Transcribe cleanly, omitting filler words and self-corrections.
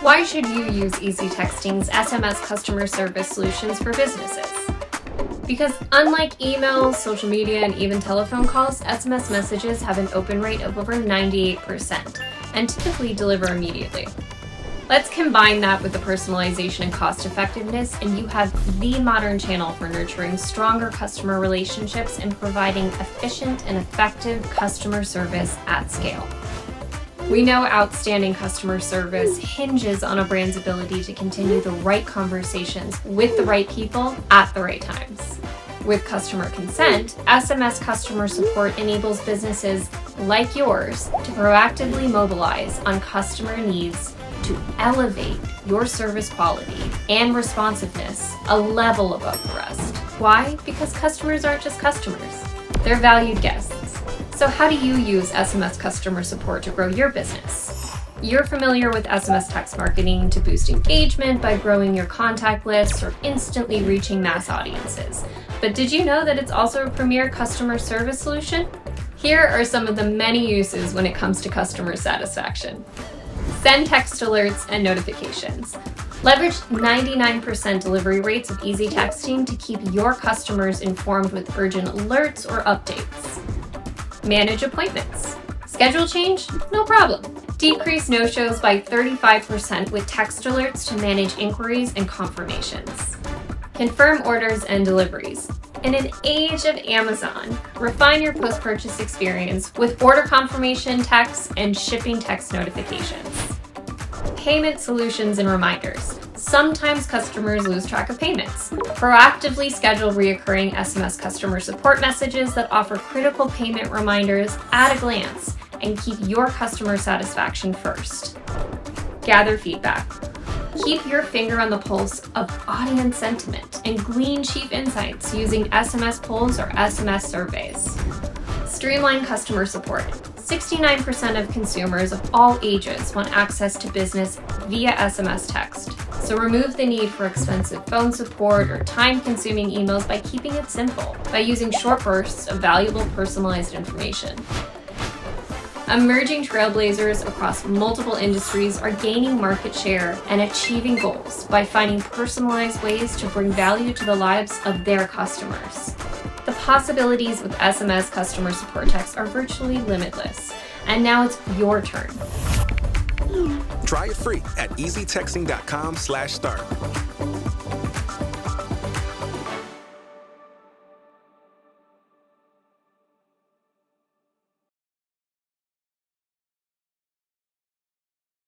Why should you use Easy Texting's SMS customer service solutions for businesses? Because unlike emails, social media, and even telephone calls, SMS messages have an open rate of over 98% and typically deliver immediately. Let's combine that with the personalization and cost effectiveness, and you have the modern channel for nurturing stronger customer relationships and providing efficient and effective customer service at scale. We know outstanding customer service hinges on a brand's ability to continue the right conversations with the right people at the right times. With customer consent, SMS customer support enables businesses like yours to proactively mobilize on customer needs to elevate your service quality and responsiveness a level above the rest. Why? Because customers aren't just customers, they're valued guests. So how do you use SMS customer support to grow your business? You're familiar with SMS text marketing to boost engagement by growing your contact lists or instantly reaching mass audiences. But did you know that it's also a premier customer service solution? Here are some of the many uses when it comes to customer satisfaction. Send text alerts and notifications. Leverage 99% delivery rates of Easy Texting to keep your customers informed with urgent alerts or updates. Manage appointments. Schedule change? No problem. Decrease no-shows by 35% with text alerts to manage inquiries and confirmations. Confirm orders and deliveries. In an age of Amazon, refine your post-purchase experience with order confirmation texts and shipping text notifications. Payment solutions and reminders. Sometimes customers lose track of payments. Proactively schedule recurring SMS customer support messages that offer critical payment reminders at a glance and keep your customer satisfaction first. Gather feedback. Keep your finger on the pulse of audience sentiment and glean chief insights using SMS polls or SMS surveys. Streamline customer support. 69% of consumers of all ages want access to business via SMS text. So remove the need for expensive phone support or time-consuming emails by keeping it simple, by using short bursts of valuable personalized information. Emerging trailblazers across multiple industries are gaining market share and achieving goals by finding personalized ways to bring value to the lives of their customers. The possibilities with SMS customer support text are virtually limitless, and now it's your turn. Try it free at easytexting.com/start.